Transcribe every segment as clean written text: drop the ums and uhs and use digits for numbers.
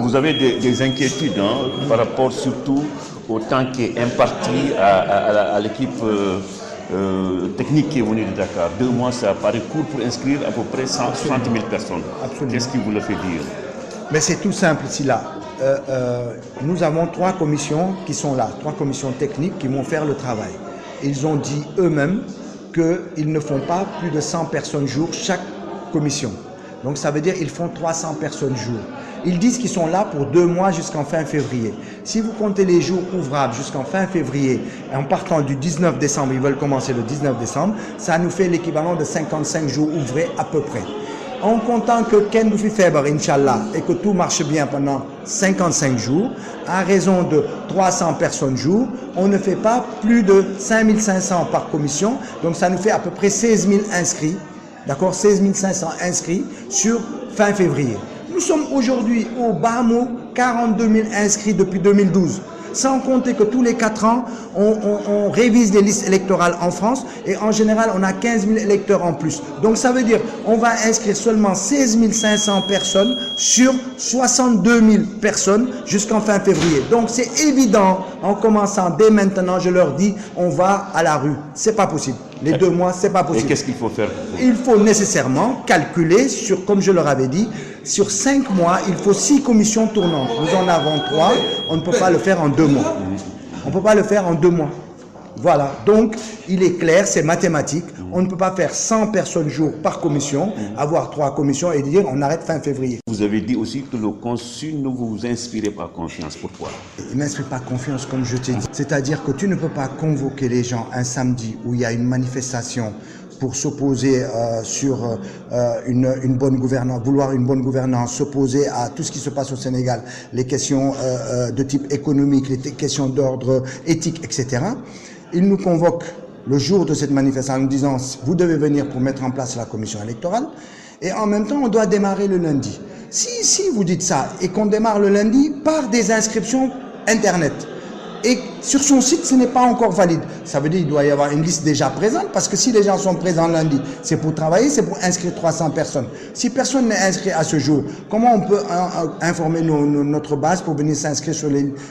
vous avez des inquiétudes par rapport surtout au temps qui est imparti à l'équipe technique qui est venue de Dakar. 2 mois, ça paraît court pour inscrire à peu près 160 000 personnes. Qu'est-ce qui vous le fait dire? Mais c'est tout simple ici là. Nous avons 3 commissions qui sont là, 3 commissions techniques qui vont faire le travail. Ils ont dit eux-mêmes qu'ils ne font pas plus de 100 personnes jour chaque commission. Donc ça veut dire qu'ils font 300 personnes jour. Ils disent qu'ils sont là pour 2 mois jusqu'en fin février. Si vous comptez les jours ouvrables jusqu'en fin février, en partant du 19 décembre, ils veulent commencer le 19 décembre, ça nous fait l'équivalent de 55 jours ouvrés à peu près. En comptant que Ken nous fait faible, Inch'Allah, et que tout marche bien pendant 55 jours, à raison de 300 personnes jour, on ne fait pas plus de 5500 par commission, donc ça nous fait à peu près 16 000 inscrits, d'accord, 16 500 inscrits sur fin février. Nous sommes aujourd'hui au bas mot 42 000 inscrits depuis 2012. Sans compter que tous les 4 ans, on révise les listes électorales en France et en général, on a 15 000 électeurs en plus. Donc ça veut dire on va inscrire seulement 16 500 personnes sur 62 000 personnes jusqu'en fin février. Donc c'est évident, en commençant dès maintenant, je leur dis, on va à la rue. C'est pas possible. Les 2 mois, c'est pas possible. Et qu'est-ce qu'il faut faire? Il faut nécessairement calculer sur, comme je leur avais dit, sur 5 mois, il faut 6 commissions tournantes. Nous en avons 3, on ne peut pas le faire en 2 mois. On ne peut pas le faire en 2 mois. Voilà, donc il est clair, c'est mathématique. On ne peut pas faire 100 personnes jour par commission, avoir 3 commissions et dire on arrête fin février. Vous avez dit aussi que le consul ne vous inspire pas confiance. Pourquoi? Il ne m'inspire pas confiance, comme je t'ai dit. C'est-à-dire que tu ne peux pas convoquer les gens un samedi où il y a une manifestation pour s'opposer sur une bonne gouvernance, vouloir une bonne gouvernance, s'opposer à tout ce qui se passe au Sénégal, les questions de type économique, les questions d'ordre éthique, etc. Ils nous convoquent le jour de cette manifestation en nous disant « vous devez venir pour mettre en place la commission électorale » et en même temps on doit démarrer le lundi. Si vous dites ça et qu'on démarre le lundi par des inscriptions Internet, et sur son site, ce n'est pas encore valide. Ça veut dire qu'il doit y avoir une liste déjà présente, parce que si les gens sont présents lundi, c'est pour travailler, c'est pour inscrire 300 personnes. Si personne n'est inscrit à ce jour, comment on peut informer notre base pour venir s'inscrire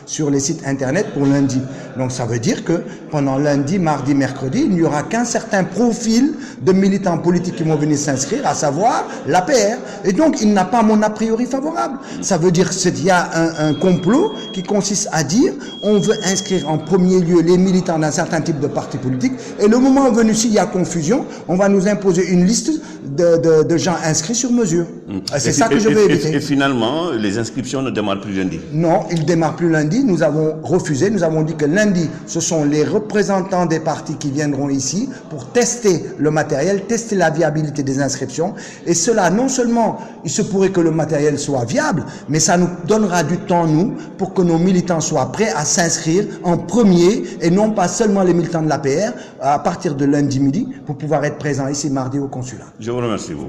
sur les sites Internet pour lundi? Donc ça veut dire que pendant lundi, mardi, mercredi, il n'y aura qu'un certain profil de militants politiques qui vont venir s'inscrire, à savoir l'APR. Et donc, il n'a pas mon a priori favorable. Ça veut dire qu'il y a un complot qui consiste à dire on veut inscrire en premier lieu les militants d'un certain type de parti politique et le moment venu, s'il y a confusion, on va nous imposer une liste de gens inscrits sur mesure. C'est ça que je veux éviter. Et finalement, les inscriptions ne démarrent plus lundi? Non, ils ne démarrent plus lundi. Nous avons refusé. Nous avons dit que lundi, ce sont les représentants des partis qui viendront ici pour tester le matériel, tester la viabilité des inscriptions. Et cela, non seulement, il se pourrait que le matériel soit viable, mais ça nous donnera du temps, nous, pour que nos militants soient prêts à s'inscrire en premier et non pas seulement les militants de l'APR à partir de lundi midi pour pouvoir être présents ici mardi au consulat. Je vous remercie, vous.